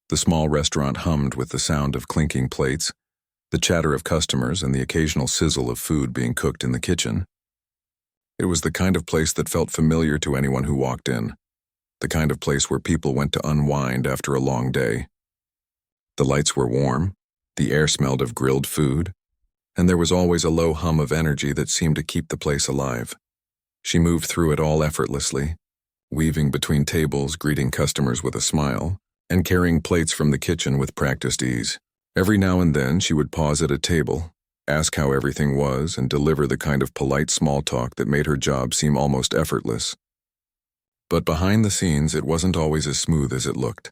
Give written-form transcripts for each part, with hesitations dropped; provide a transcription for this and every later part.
The small restaurant hummed with the sound of clinking plates, the chatter of customers, and the occasional sizzle of food being cooked in the kitchen. It was the kind of place that felt familiar to anyone who walked in, the kind of place where people went to unwind after a long day. The lights were warm, the air smelled of grilled food, and there was always a low hum of energy that seemed to keep the place alive. She moved through it all effortlessly, weaving between tables, greeting customers with a smile, and carrying plates from the kitchen with practiced ease. Every now and then she would pause at a table, ask how everything was, and deliver the kind of polite small talk that made her job seem almost effortless. But behind the scenes, it wasn't always as smooth as it looked.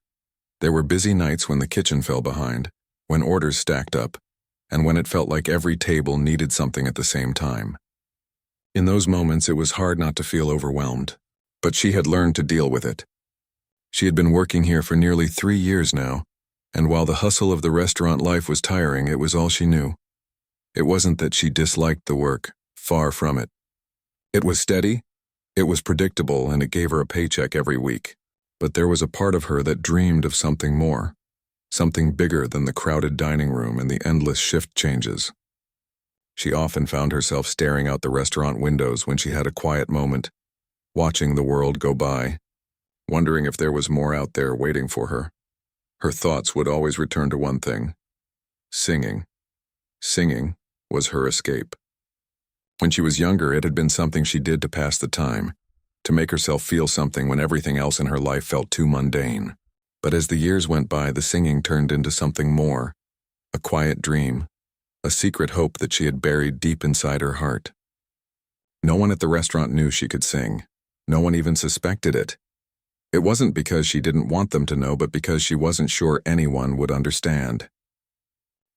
There were busy nights when the kitchen fell behind, when orders stacked up, and when it felt like every table needed something at the same time. In those moments, it was hard not to feel overwhelmed, but she had learned to deal with it. She had been working here for nearly 3 years now, and while the hustle of the restaurant life was tiring, it was all she knew. It wasn't that she disliked the work, far from it. It was steady, it was predictable, and it gave her a paycheck every week. But there was a part of her that dreamed of something more, something bigger than the crowded dining room and the endless shift changes. She often found herself staring out the restaurant windows when she had a quiet moment, watching the world go by, wondering if there was more out there waiting for her. Her thoughts would always return to one thing: singing. Singing was her escape. When she was younger, it had been something she did to pass the time, to make herself feel something when everything else in her life felt too mundane. But as the years went by, the singing turned into something more, a quiet dream, a secret hope that she had buried deep inside her heart. No one at the restaurant knew she could sing. No one even suspected it. It wasn't because she didn't want them to know, but because she wasn't sure anyone would understand.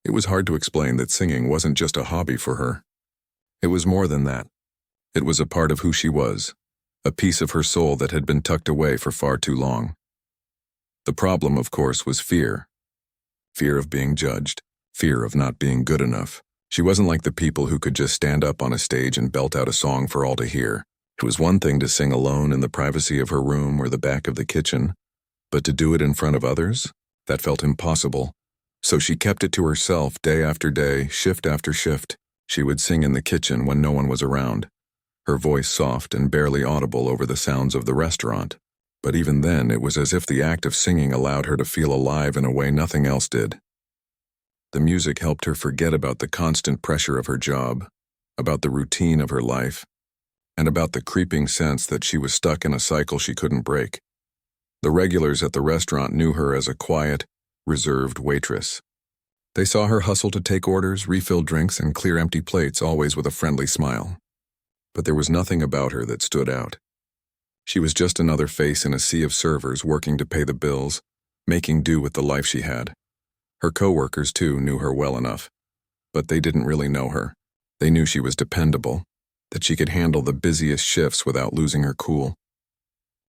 It was hard to explain that singing wasn't just a hobby for her. It was more than that. It was a part of who she was, a piece of her soul that had been tucked away for far too long. The problem, of course, was fear. Fear of being judged, fear of not being good enough. She wasn't like the people who could just stand up on a stage and belt out a song for all to hear. It was one thing to sing alone in the privacy of her room or the back of the kitchen, but to do it in front of others, that felt impossible. So she kept it to herself day after day, shift after shift. She would sing in the kitchen when no one was around, her voice soft and barely audible over the sounds of the restaurant. But even then, it was as if the act of singing allowed her to feel alive in a way nothing else did. The music helped her forget about the constant pressure of her job, about the routine of her life, and about the creeping sense that she was stuck in a cycle she couldn't break. The regulars at the restaurant knew her as a quiet, reserved waitress. They saw her hustle to take orders, refill drinks, and clear empty plates, always with a friendly smile. But there was nothing about her that stood out. She was just another face in a sea of servers working to pay the bills, making do with the life she had. Her coworkers, too, knew her well enough, but they didn't really know her. They knew she was dependable, that she could handle the busiest shifts without losing her cool.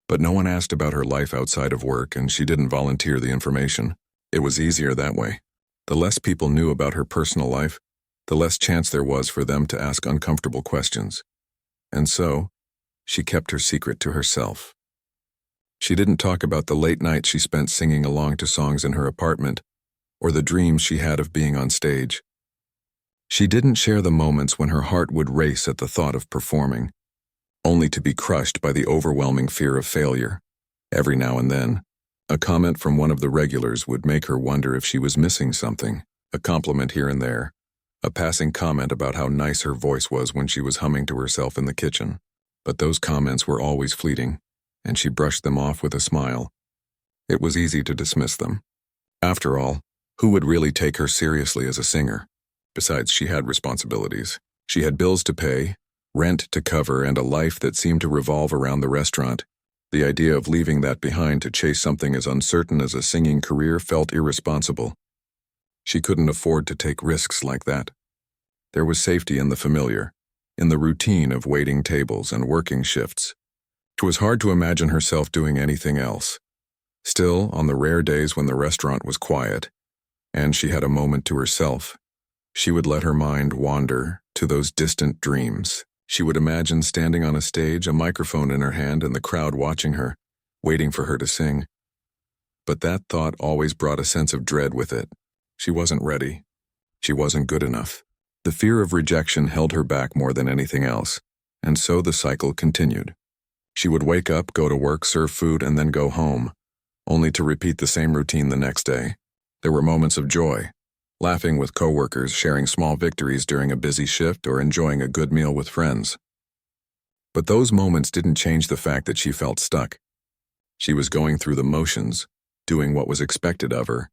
But no one asked about her life outside of work, and she didn't volunteer the information. It was easier that way. The less people knew about her personal life, the less chance there was for them to ask uncomfortable questions. And so, she kept her secret to herself. She didn't talk about the late nights she spent singing along to songs in her apartment, or the dreams she had of being on stage. She didn't share the moments when her heart would race at the thought of performing, only to be crushed by the overwhelming fear of failure. Every now and then, a comment from one of the regulars would make her wonder if she was missing something, a compliment here and there, a passing comment about how nice her voice was when she was humming to herself in the kitchen. But those comments were always fleeting, and she brushed them off with a smile. It was easy to dismiss them. After all, who would really take her seriously as a singer? Besides, she had responsibilities. She had bills to pay, rent to cover, and a life that seemed to revolve around the restaurant. The idea of leaving that behind to chase something as uncertain as a singing career felt irresponsible. She couldn't afford to take risks like that. There was safety in the familiar, in the routine of waiting tables and working shifts. It was hard to imagine herself doing anything else. Still, on the rare days when the restaurant was quiet, and she had a moment to herself, she would let her mind wander to those distant dreams. She would imagine standing on a stage, a microphone in her hand, and the crowd watching her, waiting for her to sing. But that thought always brought a sense of dread with it. She wasn't ready. She wasn't good enough. The fear of rejection held her back more than anything else, and so the cycle continued. She would wake up, go to work, serve food, and then go home, only to repeat the same routine the next day. There were moments of joy, laughing with coworkers, sharing small victories during a busy shift, or enjoying a good meal with friends. But those moments didn't change the fact that she felt stuck. She was going through the motions, doing what was expected of her,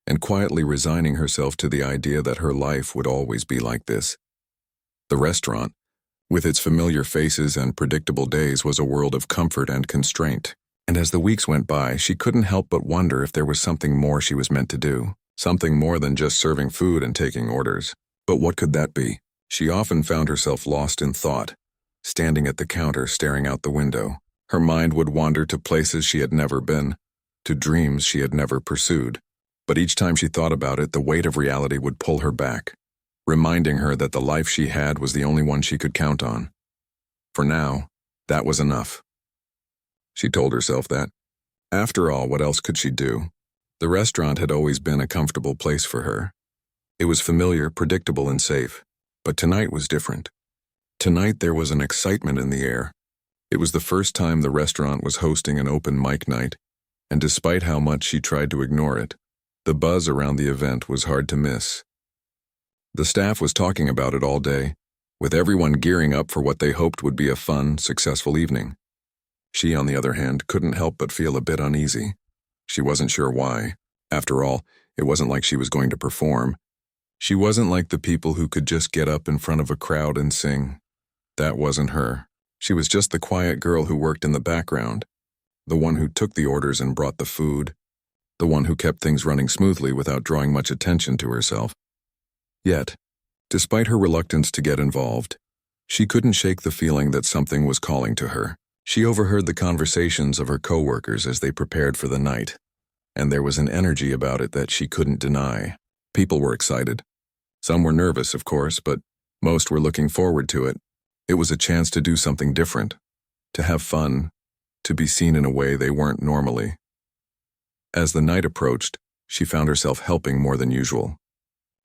and quietly resigning herself to the idea that her life would always be like this. The restaurant, with its familiar faces and predictable days, was a world of comfort and constraint. And as the weeks went by, she couldn't help but wonder if there was something more she was meant to do. Something more than just serving food and taking orders. But what could that be? She often found herself lost in thought, standing at the counter staring out the window. Her mind would wander to places she had never been, to dreams she had never pursued. But each time she thought about it, the weight of reality would pull her back, reminding her that the life she had was the only one she could count on. For now, that was enough. She told herself that. After all, what else could she do? The restaurant had always been a comfortable place for her. It was familiar, predictable, and safe. But tonight was different. Tonight there was an excitement in the air. It was the first time the restaurant was hosting an open mic night, and despite how much she tried to ignore it, the buzz around the event was hard to miss. The staff was talking about it all day, with everyone gearing up for what they hoped would be a fun, successful evening. She, on the other hand, couldn't help but feel a bit uneasy. She wasn't sure why. After all, it wasn't like she was going to perform. She wasn't like the people who could just get up in front of a crowd and sing. That wasn't her. She was just the quiet girl who worked in the background, the one who took the orders and brought the food, the one who kept things running smoothly without drawing much attention to herself. Yet, despite her reluctance to get involved, she couldn't shake the feeling that something was calling to her. She overheard the conversations of her coworkers as they prepared for the night, and there was an energy about it that she couldn't deny. People were excited. Some were nervous, of course, but most were looking forward to it. It was a chance to do something different, to have fun, to be seen in a way they weren't normally. As the night approached, she found herself helping more than usual.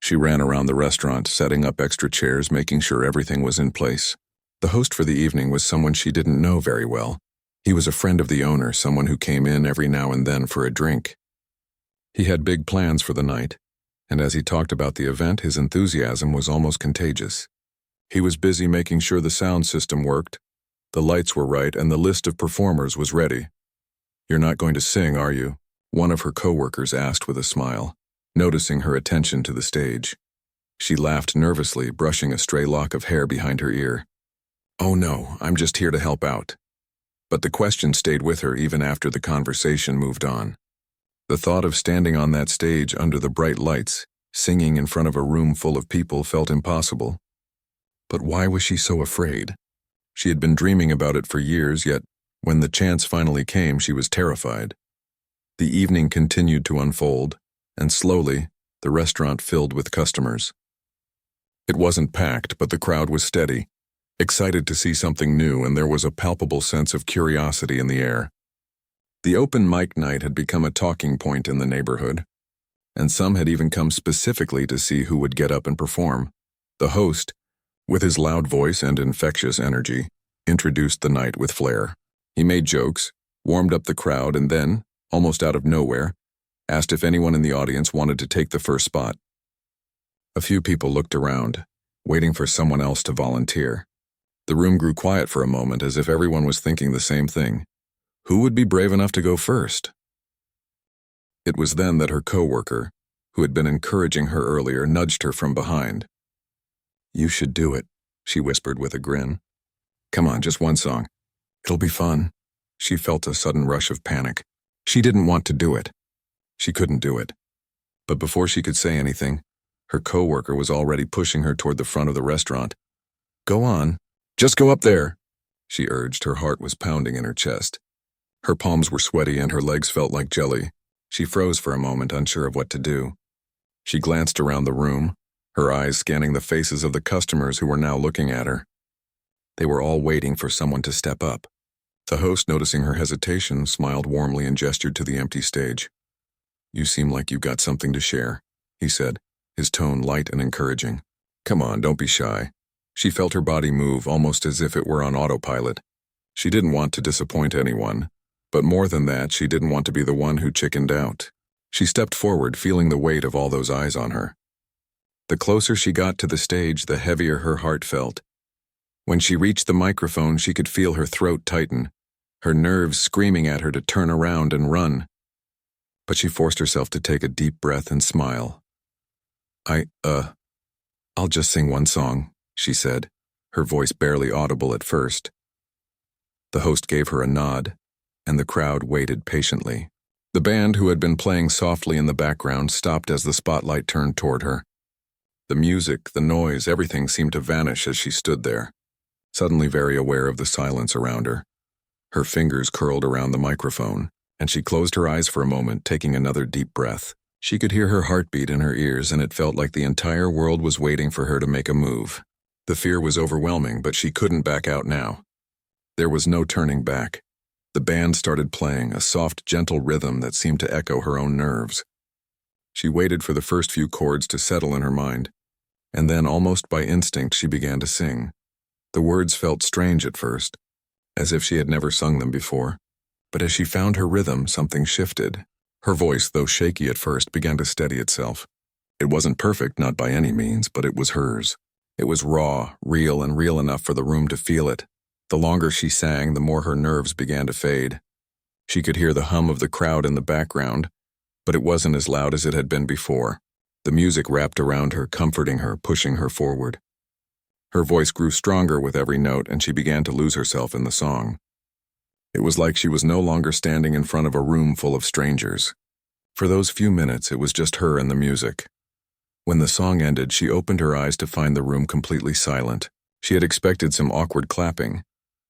She ran around the restaurant, setting up extra chairs, making sure everything was in place. The host for the evening was someone she didn't know very well. He was a friend of the owner, someone who came in every now and then for a drink. He had big plans for the night, and as he talked about the event, his enthusiasm was almost contagious. He was busy making sure the sound system worked, the lights were right, and the list of performers was ready. "You're not going to sing, are you?" one of her coworkers asked with a smile, noticing her attention to the stage. She laughed nervously, brushing a stray lock of hair behind her ear. "Oh no, I'm just here to help out." But the question stayed with her even after the conversation moved on. The thought of standing on that stage under the bright lights, singing in front of a room full of people, felt impossible. But why was she so afraid? She had been dreaming about it for years, yet when the chance finally came, she was terrified. The evening continued to unfold, and slowly, the restaurant filled with customers. It wasn't packed, but the crowd was steady, excited to see something new, and there was a palpable sense of curiosity in the air. The open mic night had become a talking point in the neighborhood, and some had even come specifically to see who would get up and perform. The host, with his loud voice and infectious energy, introduced the night with flair. He made jokes, warmed up the crowd, and then, almost out of nowhere, asked if anyone in the audience wanted to take the first spot. A few people looked around, waiting for someone else to volunteer. The room grew quiet for a moment, as if everyone was thinking the same thing. Who would be brave enough to go first? It was then that her coworker, who had been encouraging her earlier, nudged her from behind. "You should do it," she whispered with a grin. "Come on, just one song. It'll be fun." She felt a sudden rush of panic. She didn't want to do it. She couldn't do it. But before she could say anything, her coworker was already pushing her toward the front of the restaurant. "Go on. Just go up there," she urged. Her heart was pounding in her chest. Her palms were sweaty and her legs felt like jelly. She froze for a moment, unsure of what to do. She glanced around the room, her eyes scanning the faces of the customers who were now looking at her. They were all waiting for someone to step up. The host, noticing her hesitation, smiled warmly and gestured to the empty stage. "You seem like you've got something to share," he said, his tone light and encouraging. "Come on, don't be shy." She felt her body move almost as if it were on autopilot. She didn't want to disappoint anyone, but more than that, she didn't want to be the one who chickened out. She stepped forward, feeling the weight of all those eyes on her. The closer she got to the stage, the heavier her heart felt. When she reached the microphone, she could feel her throat tighten, her nerves screaming at her to turn around and run. But she forced herself to take a deep breath and smile. I'll just sing one song," she said, her voice barely audible at first. The host gave her a nod, and the crowd waited patiently. The band, who had been playing softly in the background, stopped as the spotlight turned toward her. The music, the noise, everything seemed to vanish as she stood there, suddenly very aware of the silence around her. Her fingers curled around the microphone, and she closed her eyes for a moment, taking another deep breath. She could hear her heartbeat in her ears, and it felt like the entire world was waiting for her to make a move. The fear was overwhelming, but she couldn't back out now. There was no turning back. The band started playing, a soft, gentle rhythm that seemed to echo her own nerves. She waited for the first few chords to settle in her mind, and then, almost by instinct, she began to sing. The words felt strange at first, as if she had never sung them before. But as she found her rhythm, something shifted. Her voice, though shaky at first, began to steady itself. It wasn't perfect, not by any means, but it was hers. It was raw, real, and real enough for the room to feel it. The longer she sang, the more her nerves began to fade. She could hear the hum of the crowd in the background, but it wasn't as loud as it had been before. The music wrapped around her, comforting her, pushing her forward. Her voice grew stronger with every note, and she began to lose herself in the song. It was like she was no longer standing in front of a room full of strangers. For those few minutes, it was just her and the music. When the song ended, she opened her eyes to find the room completely silent. She had expected some awkward clapping,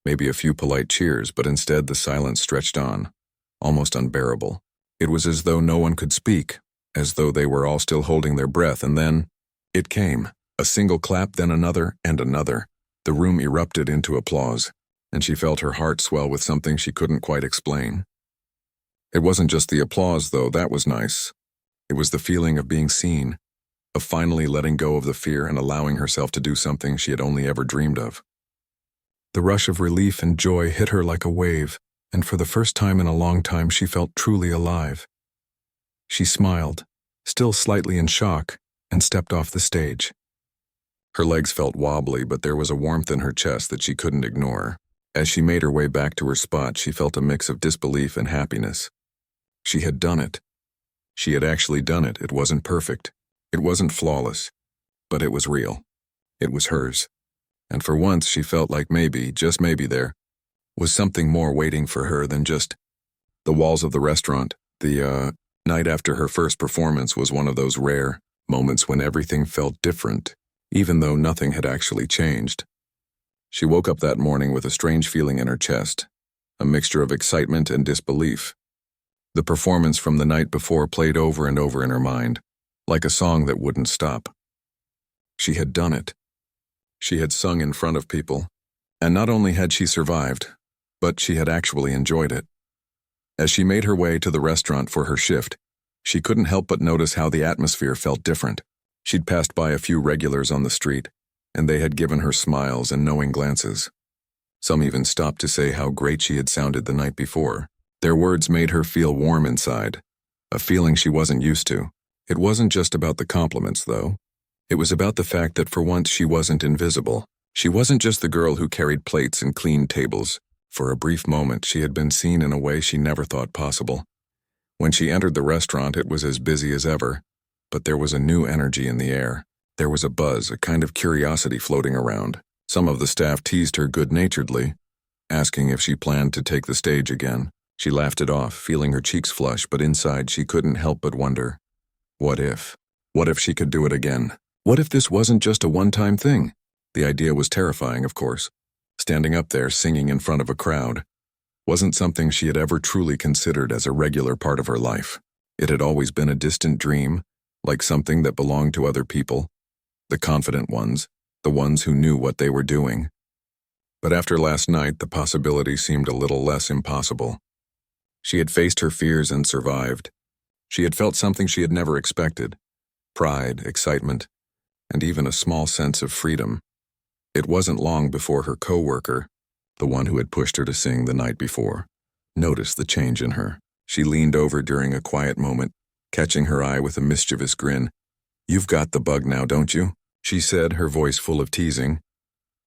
maybe a few polite cheers, but instead the silence stretched on, almost unbearable. It was as though no one could speak, as though they were all still holding their breath, and then it came. A single clap, then another, and another. The room erupted into applause, and she felt her heart swell with something she couldn't quite explain. It wasn't just the applause, though, that was nice. It was the feeling of being seen, of finally letting go of the fear and allowing herself to do something she had only ever dreamed of. The rush of relief and joy hit her like a wave, and for the first time in a long time she felt truly alive. She smiled, still slightly in shock, and stepped off the stage. Her legs felt wobbly, but there was a warmth in her chest that she couldn't ignore. As she made her way back to her spot, she felt a mix of disbelief and happiness. She had done it. She had actually done it. It wasn't perfect. It wasn't flawless. But it was real. It was hers. And for once, she felt like maybe, just maybe there, was something more waiting for her than just the walls of the restaurant. The night after her first performance was one of those rare moments when everything felt different, even though nothing had actually changed. She woke up that morning with a strange feeling in her chest, a mixture of excitement and disbelief. The performance from the night before played over and over in her mind, like a song that wouldn't stop. She had done it. She had sung in front of people, and not only had she survived, but she had actually enjoyed it. As she made her way to the restaurant for her shift, she couldn't help but notice how the atmosphere felt different. She'd passed by a few regulars on the street, and they had given her smiles and knowing glances. Some even stopped to say how great she had sounded the night before. Their words made her feel warm inside, a feeling she wasn't used to. It wasn't just about the compliments, though. It was about the fact that for once she wasn't invisible. She wasn't just the girl who carried plates and cleaned tables. For a brief moment, she had been seen in a way she never thought possible. When she entered the restaurant, it was as busy as ever, but there was a new energy in the air. There was a buzz, a kind of curiosity floating around. Some of the staff teased her good-naturedly, asking if she planned to take the stage again. She laughed it off, feeling her cheeks flush, but inside she couldn't help but wonder, what if? What if she could do it again? What if this wasn't just a one-time thing? The idea was terrifying, of course. Standing up there, singing in front of a crowd, wasn't something she had ever truly considered as a regular part of her life. It had always been a distant dream, like something that belonged to other people, the confident ones, the ones who knew what they were doing. But after last night, the possibility seemed a little less impossible. She had faced her fears and survived. She had felt something she had never expected: pride, excitement, and even a small sense of freedom. It wasn't long before her coworker, the one who had pushed her to sing the night before, noticed the change in her. She leaned over during a quiet moment, catching her eye with a mischievous grin. "You've got the bug now, don't you?" she said, her voice full of teasing.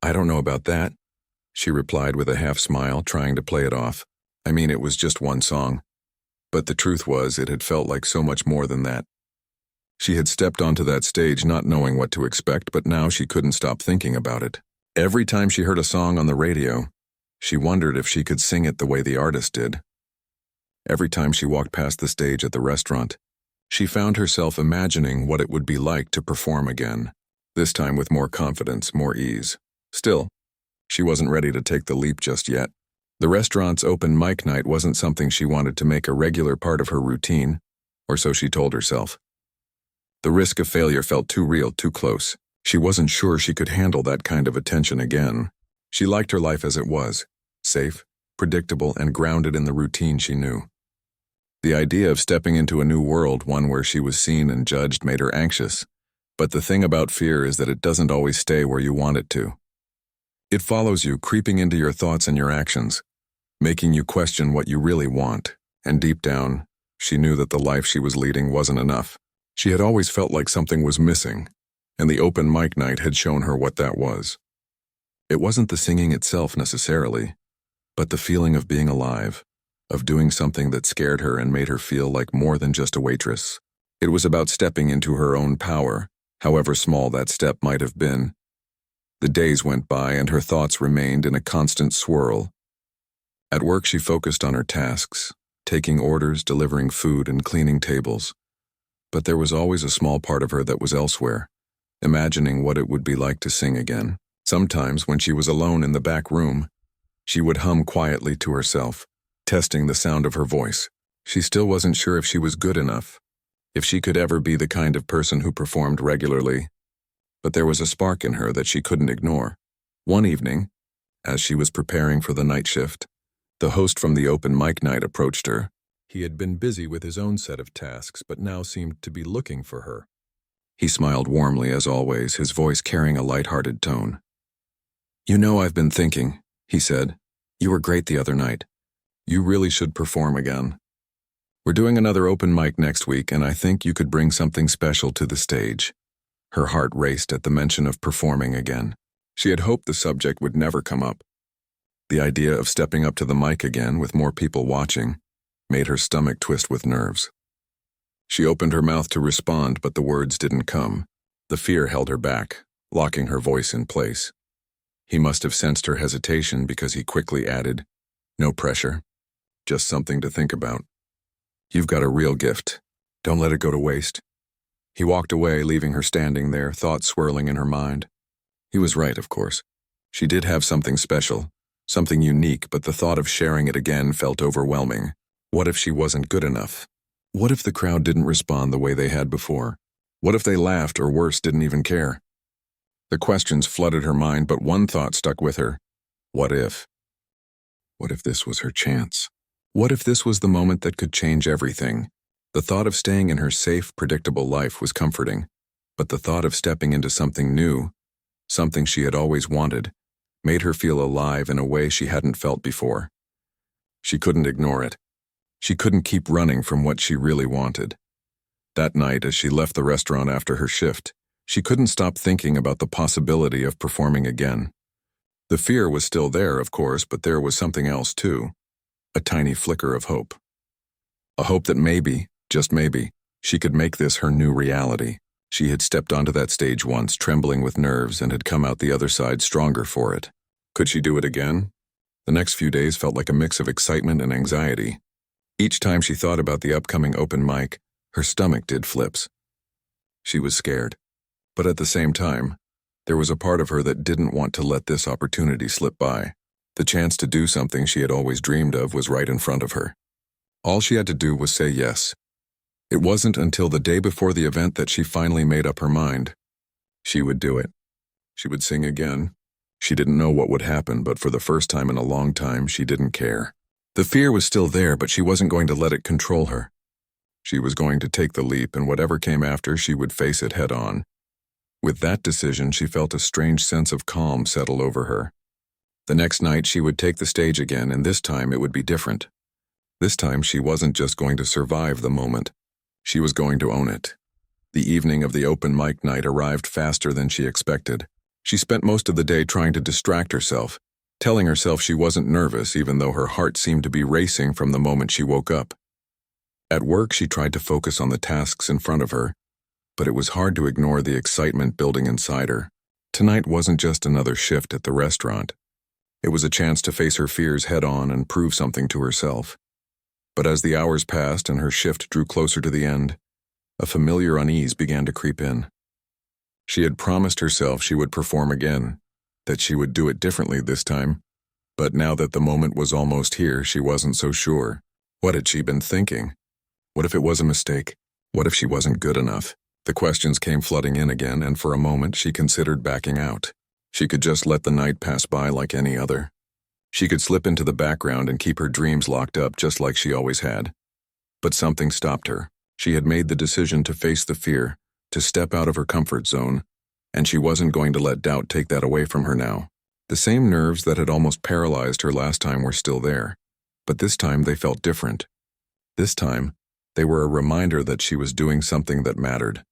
"I don't know about that," she replied with a half smile, trying to play it off. "I mean, it was just one song." But the truth was, it had felt like so much more than that. She had stepped onto that stage not knowing what to expect, but now she couldn't stop thinking about it. Every time she heard a song on the radio, she wondered if she could sing it the way the artist did. Every time she walked past the stage at the restaurant, she found herself imagining what it would be like to perform again, this time with more confidence, more ease. Still, she wasn't ready to take the leap just yet. The restaurant's open mic night wasn't something she wanted to make a regular part of her routine, or so she told herself. The risk of failure felt too real, too close. She wasn't sure she could handle that kind of attention again. She liked her life as it was, safe, predictable, and grounded in the routine she knew. The idea of stepping into a new world, one where she was seen and judged, made her anxious. But the thing about fear is that it doesn't always stay where you want it to. It follows you, creeping into your thoughts and your actions, making you question what you really want. And deep down, she knew that the life she was leading wasn't enough. She had always felt like something was missing, and the open mic night had shown her what that was. It wasn't the singing itself necessarily, but the feeling of being alive, of doing something that scared her and made her feel like more than just a waitress. It was about stepping into her own power, however small that step might have been. The days went by and her thoughts remained in a constant swirl. At work, she focused on her tasks, taking orders, delivering food, and cleaning tables. But there was always a small part of her that was elsewhere, imagining what it would be like to sing again. Sometimes, when she was alone in the back room, she would hum quietly to herself, testing the sound of her voice. She still wasn't sure if she was good enough, if she could ever be the kind of person who performed regularly. But there was a spark in her that she couldn't ignore. One evening, as she was preparing for the night shift, the host from the open mic night approached her. He had been busy with his own set of tasks, but now seemed to be looking for her. He smiled warmly as always, his voice carrying a light-hearted tone. "You know, I've been thinking," he said. "You were great the other night. You really should perform again. We're doing another open mic next week, and I think you could bring something special to the stage." Her heart raced at the mention of performing again. She had hoped the subject would never come up. The idea of stepping up to the mic again with more people watching made her stomach twist with nerves. She opened her mouth to respond, but the words didn't come. The fear held her back, locking her voice in place. He must have sensed her hesitation because he quickly added, "No pressure, just something to think about. You've got a real gift. Don't let it go to waste." He walked away, leaving her standing there, thoughts swirling in her mind. He was right, of course. She did have something special, something unique, but the thought of sharing it again felt overwhelming. What if she wasn't good enough? What if the crowd didn't respond the way they had before? What if they laughed, or worse, didn't even care? The questions flooded her mind, but one thought stuck with her. What if? What if this was her chance? What if this was the moment that could change everything? The thought of staying in her safe, predictable life was comforting, but the thought of stepping into something new, something she had always wanted, made her feel alive in a way she hadn't felt before. She couldn't ignore it. She couldn't keep running from what she really wanted. That night, as she left the restaurant after her shift, she couldn't stop thinking about the possibility of performing again. The fear was still there, of course, but there was something else too. A tiny flicker of hope. A hope that maybe, just maybe, she could make this her new reality. She had stepped onto that stage once, trembling with nerves, and had come out the other side stronger for it. Could she do it again? The next few days felt like a mix of excitement and anxiety. Each time she thought about the upcoming open mic, her stomach did flips. She was scared. But at the same time, there was a part of her that didn't want to let this opportunity slip by. The chance to do something she had always dreamed of was right in front of her. All she had to do was say yes. It wasn't until the day before the event that she finally made up her mind. She would do it. She would sing again. She didn't know what would happen, but for the first time in a long time, she didn't care. The fear was still there, but she wasn't going to let it control her. She was going to take the leap, and whatever came after, she would face it head on. With that decision, she felt a strange sense of calm settle over her. The next night, she would take the stage again, and this time it would be different. This time, she wasn't just going to survive the moment. She was going to own it. The evening of the open mic night arrived faster than she expected. She spent most of the day trying to distract herself, telling herself she wasn't nervous even though her heart seemed to be racing from the moment she woke up. At work, she tried to focus on the tasks in front of her, but it was hard to ignore the excitement building inside her. Tonight wasn't just another shift at the restaurant. It was a chance to face her fears head-on and prove something to herself. But as the hours passed and her shift drew closer to the end, a familiar unease began to creep in. She had promised herself she would perform again, that she would do it differently this time, but now that the moment was almost here, she wasn't so sure. What had she been thinking? What if it was a mistake? What if she wasn't good enough? The questions came flooding in again, and for a moment she considered backing out. She could just let the night pass by like any other. She could slip into the background and keep her dreams locked up just like she always had. But something stopped her. She had made the decision to face the fear, to step out of her comfort zone, and she wasn't going to let doubt take that away from her now. The same nerves that had almost paralyzed her last time were still there, but this time they felt different. This time, they were a reminder that she was doing something that mattered.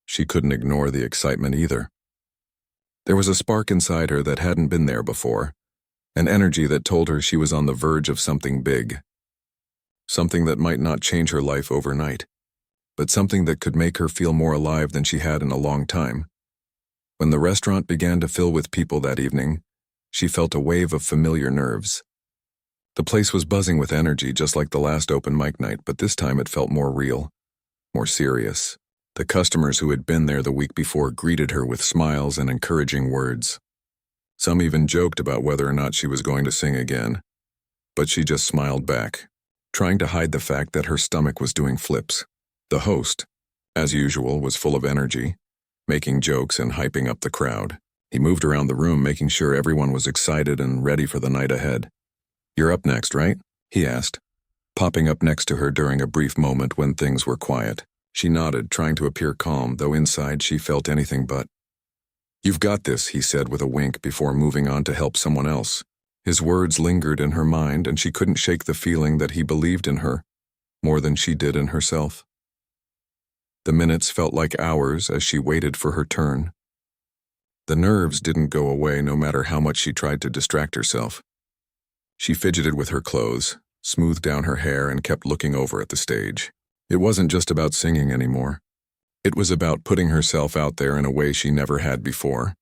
She couldn't ignore the excitement either. There was a spark inside her that hadn't been there before, an energy that told her she was on the verge of something big. Something that might not change her life overnight, but something that could make her feel more alive than she had in a long time. When the restaurant began to fill with people that evening, she felt a wave of familiar nerves. The place was buzzing with energy just like the last open mic night, but this time it felt more real, more serious. The customers who had been there the week before greeted her with smiles and encouraging words. Some even joked about whether or not she was going to sing again, but she just smiled back, trying to hide the fact that her stomach was doing flips. The host, as usual, was full of energy, making jokes and hyping up the crowd. He moved around the room, making sure everyone was excited and ready for the night ahead. "You're up next, right?" he asked, popping up next to her during a brief moment when things were quiet. She nodded, trying to appear calm, though inside she felt anything but. "You've got this," he said with a wink before moving on to help someone else. His words lingered in her mind, and she couldn't shake the feeling that he believed in her more than she did in herself. The minutes felt like hours as she waited for her turn. The nerves didn't go away no matter how much she tried to distract herself. She fidgeted with her clothes, smoothed down her hair, and kept looking over at the stage. It wasn't just about singing anymore. It was about putting herself out there in a way she never had before.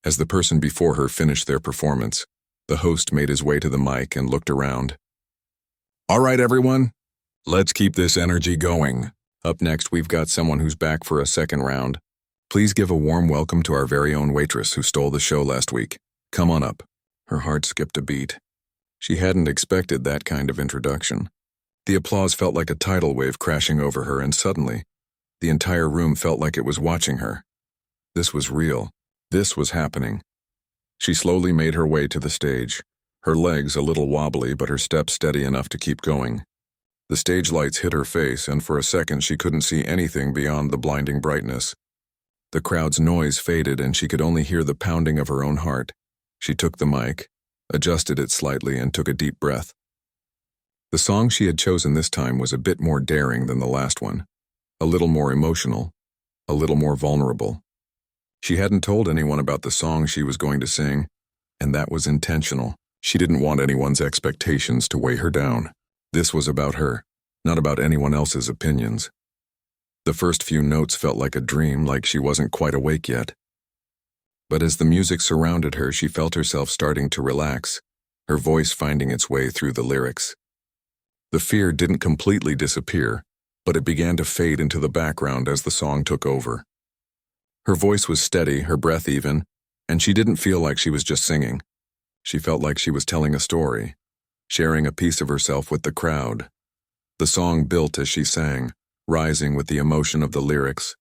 As the person before her finished their performance, the host made his way to the mic and looked around. "All right, everyone, let's keep this energy going. Up next, we've got someone who's back for a second round. Please give a warm welcome to our very own Waitress who stole the show last week. Come on up." Her heart skipped a beat. She hadn't expected that kind of introduction. The applause felt like a tidal wave crashing over her, and suddenly, the entire room felt like it was watching her. This was real. This was happening. She slowly made her way to the stage, her legs a little wobbly but her steps steady enough to keep going. The stage lights hit her face, and for a second she couldn't see anything beyond the blinding brightness. The crowd's noise faded, and she could only hear the pounding of her own heart. She took the mic, adjusted it slightly, and took a deep breath. The song she had chosen this time was a bit more daring than the last one, a little more emotional, a little more vulnerable. She hadn't told anyone about the song she was going to sing, and that was intentional. She didn't want anyone's expectations to weigh her down. This was about her, not about anyone else's opinions. The first few notes felt like a dream, like she wasn't quite awake yet. But as the music surrounded her, she felt herself starting to relax, her voice finding its way through the lyrics. The fear didn't completely disappear, but it began to fade into the background as the song took over. Her voice was steady, her breath even, and she didn't feel like she was just singing. She felt like she was telling a story, sharing a piece of herself with the crowd. The song built as she sang, rising with the emotion of the lyrics,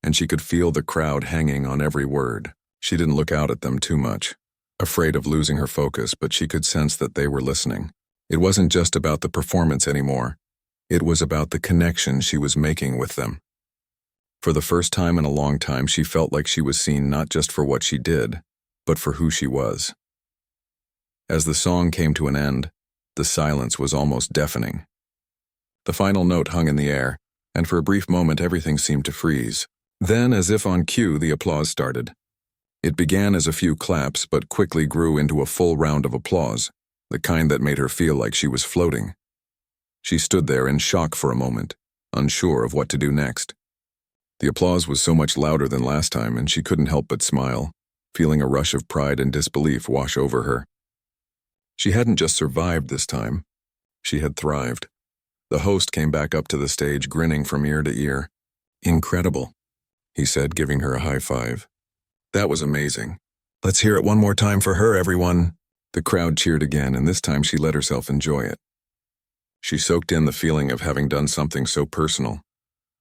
and she could feel the crowd hanging on every word. She didn't look out at them too much, afraid of losing her focus, but she could sense that they were listening. It wasn't just about the performance anymore. It was about the connection she was making with them. For the first time in a long time, she felt like she was seen not just for what she did, but for who she was. As the song came to an end, the silence was almost deafening. The final note hung in the air, and for a brief moment everything seemed to freeze. Then, as if on cue, the applause started. It began as a few claps, but quickly grew into a full round of applause, the kind that made her feel like she was floating. She stood there in shock for a moment, unsure of what to do next. The applause was so much louder than last time, and she couldn't help but smile, feeling a rush of pride and disbelief wash over her. She hadn't just survived this time. She had thrived. The host came back up to the stage, grinning from ear to ear. "Incredible," he said, giving her a high five. "That was amazing. Let's hear it one more time for her, everyone." The crowd cheered again, and this time she let herself enjoy it. She soaked in the feeling of having done something so personal,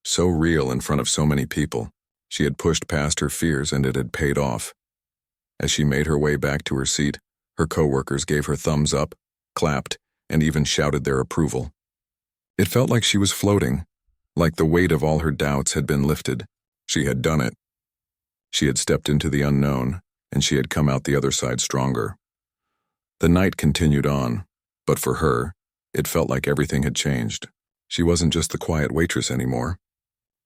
so real in front of so many people. She had pushed past her fears, and it had paid off. As she made her way back to her seat, her coworkers gave her thumbs up, clapped, and even shouted their approval. It felt like she was floating, like the weight of all her doubts had been lifted. She had done it. She had stepped into the unknown, and she had come out the other side stronger. The night continued on, but for her, it felt like everything had changed. She wasn't just the quiet waitress anymore.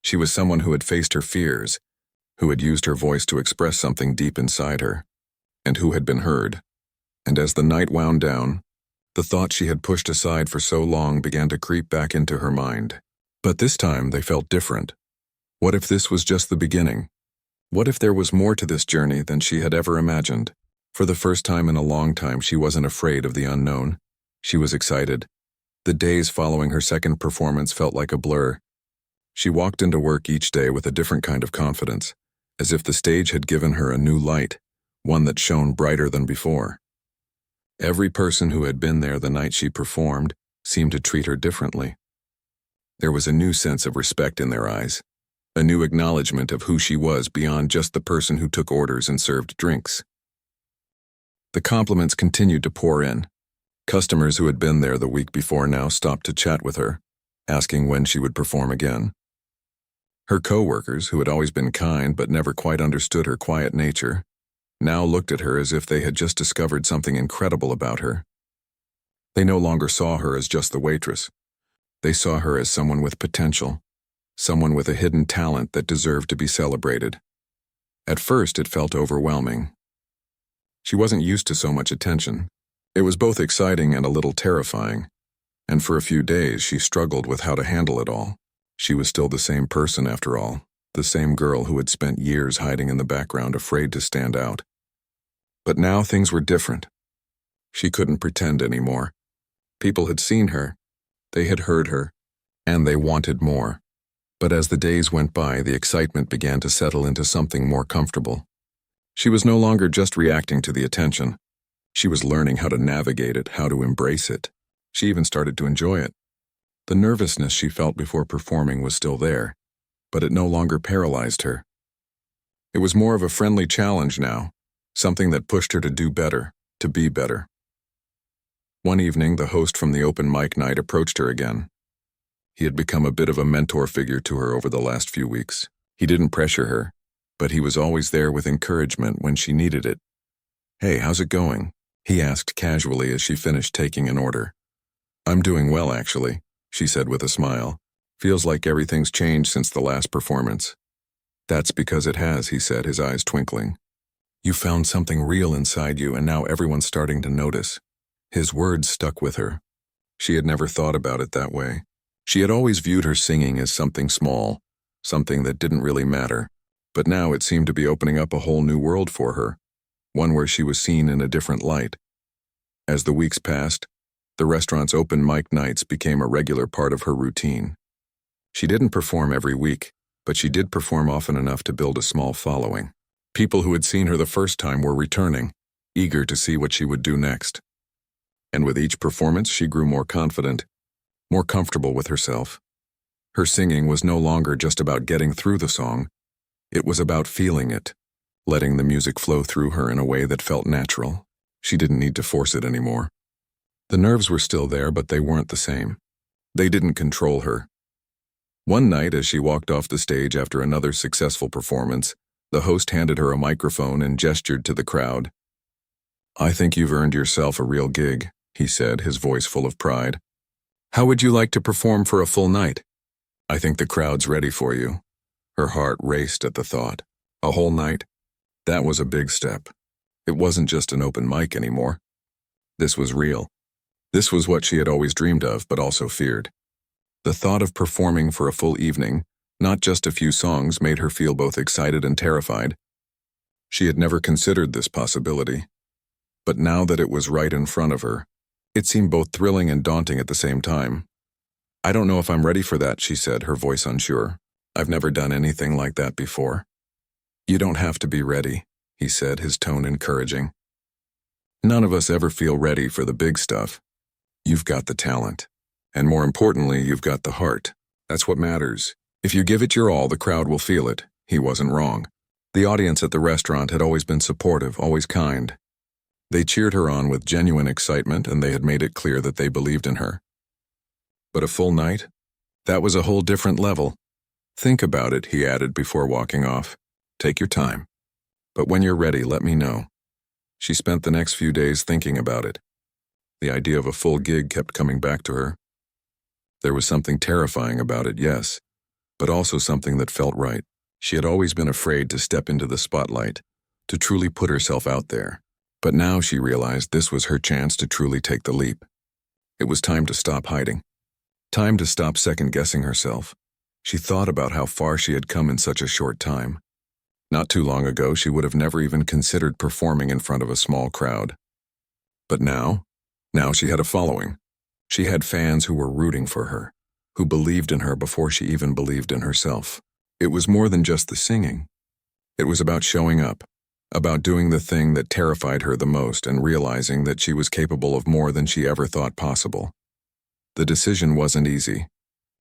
She was someone who had faced her fears, who had used her voice to express something deep inside her, and who had been heard. And as the night wound down, the thoughts she had pushed aside for so long began to creep back into her mind. But this time they felt different. What if this was just the beginning? What if there was more to this journey than she had ever imagined? For the first time in a long time, she wasn't afraid of the unknown. She was excited. The days following her second performance felt like a blur. She walked into work each day with a different kind of confidence, as if the stage had given her a new light, one that shone brighter than before. Every person who had been there the night she performed seemed to treat her differently. There was a new sense of respect in their eyes, a new acknowledgement of who she was beyond just the person who took orders and served drinks. The compliments continued to pour in. Customers who had been there the week before now stopped to chat with her, asking when she would perform again. Her co-workers, who had always been kind but never quite understood her quiet nature, now looked at her as if they had just discovered something incredible about her. They no longer saw her as just the waitress. They saw her as someone with potential, someone with a hidden talent that deserved to be celebrated. At first, it felt overwhelming. She wasn't used to so much attention. It was both exciting and a little terrifying, and for a few days she struggled with how to handle it all. She was still the same person after all, the same girl who had spent years hiding in the background, afraid to stand out. But now things were different. She couldn't pretend anymore. People had seen her, they had heard her, and they wanted more. But as the days went by, the excitement began to settle into something more comfortable. She was no longer just reacting to the attention. She was learning how to navigate it, how to embrace it. She even started to enjoy it. The nervousness she felt before performing was still there, but it no longer paralyzed her. It was more of a friendly challenge now, something that pushed her to do better, to be better. One evening, the host from the open mic night approached her again. He had become a bit of a mentor figure to her over the last few weeks. He didn't pressure her, but he was always there with encouragement when she needed it. "Hey, how's it going?" he asked casually as she finished taking an order. "I'm doing well, actually," she said with a smile. "Feels like everything's changed since the last performance." "That's because it has," he said, his eyes twinkling. "You found something real inside you, and now everyone's starting to notice." His words stuck with her. She had never thought about it that way. She had always viewed her singing as something small, something that didn't really matter. But now it seemed to be opening up a whole new world for her, one where she was seen in a different light. As the weeks passed, the restaurant's open mic nights became a regular part of her routine. She didn't perform every week, but she did perform often enough to build a small following. People who had seen her the first time were returning, eager to see what she would do next. And with each performance, she grew more confident, more comfortable with herself. Her singing was no longer just about getting through the song. It was about feeling it, letting the music flow through her in a way that felt natural. She didn't need to force it anymore. The nerves were still there, but they weren't the same. They didn't control her. One night, as she walked off the stage after another successful performance, the host handed her a microphone and gestured to the crowd. "I think you've earned yourself a real gig," he said, his voice full of pride. "How would you like to perform for a full night? I think the crowd's ready for you." Her heart raced at the thought. A whole night? That was a big step. It wasn't just an open mic anymore. This was real. This was what she had always dreamed of, but also feared. The thought of performing for a full evening, not just a few songs, made her feel both excited and terrified. She had never considered this possibility. But now that it was right in front of her, it seemed both thrilling and daunting at the same time. "I don't know if I'm ready for that," she said, her voice unsure. "I've never done anything like that before." "You don't have to be ready," he said, his tone encouraging. "None of us ever feel ready for the big stuff. You've got the talent. And more importantly, you've got the heart. That's what matters. If you give it your all, the crowd will feel it." He wasn't wrong. The audience at the restaurant had always been supportive, always kind. They cheered her on with genuine excitement, and they had made it clear that they believed in her. But a full night? That was a whole different level. "Think about it," he added before walking off. "Take your time. But when you're ready, let me know." She spent the next few days thinking about it. The idea of a full gig kept coming back to her. There was something terrifying about it, yes, but also something that felt right. She had always been afraid to step into the spotlight, to truly put herself out there. But now she realized this was her chance to truly take the leap. It was time to stop hiding. Time to stop second-guessing herself. She thought about how far she had come in such a short time. Not too long ago, she would have never even considered performing in front of a small crowd. But now she had a following. She had fans who were rooting for her, who believed in her before she even believed in herself. It was more than just the singing. It was about showing up, about doing the thing that terrified her the most and realizing that she was capable of more than she ever thought possible. The decision wasn't easy,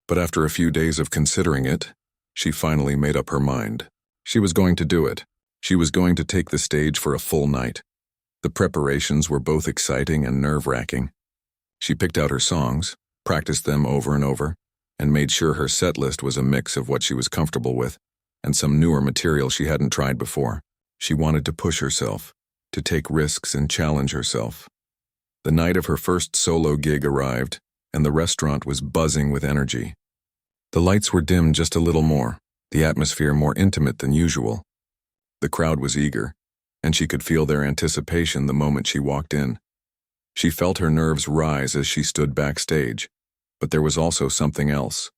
but after a few days of considering it, she finally made up her mind. She was going to do it. She was going to take the stage for a full night. The preparations were both exciting and nerve-wracking. She picked out her songs, practiced them over and over, and made sure her set list was a mix of what she was comfortable with and some newer material she hadn't tried before. She wanted to push herself, to take risks and challenge herself. The night of her first solo gig arrived, and the restaurant was buzzing with energy. The lights were dimmed just a little more, the atmosphere more intimate than usual. The crowd was eager, and she could feel their anticipation the moment she walked in. She felt her nerves rise as she stood backstage, but there was also something else,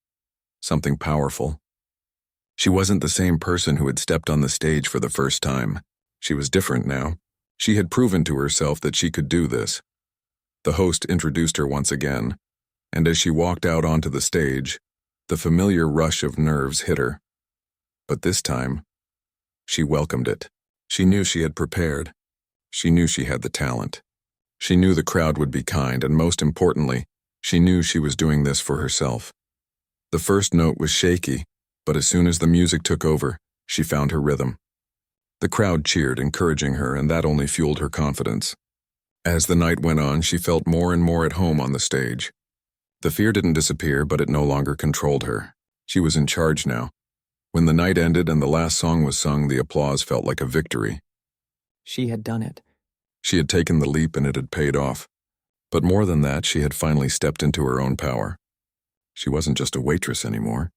something powerful. She wasn't the same person who had stepped on the stage for the first time. She was different now. She had proven to herself that she could do this. The host introduced her once again, and as she walked out onto the stage, the familiar rush of nerves hit her. But this time, she welcomed it. She knew she had prepared. She knew she had the talent. She knew the crowd would be kind, and most importantly, she knew she was doing this for herself. The first note was shaky, but as soon as the music took over, she found her rhythm. The crowd cheered, encouraging her, and that only fueled her confidence. As the night went on, she felt more and more at home on the stage. The fear didn't disappear, but it no longer controlled her. She was in charge now. When the night ended and the last song was sung, the applause felt like a victory. She had done it. She had taken the leap and it had paid off. But more than that, she had finally stepped into her own power. She wasn't just a waitress anymore.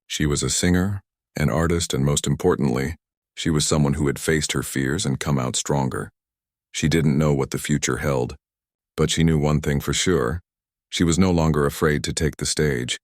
She was a singer, an artist, and most importantly, she was someone who had faced her fears and come out stronger. She didn't know what the future held, but she knew one thing for sure. She was no longer afraid to take the stage.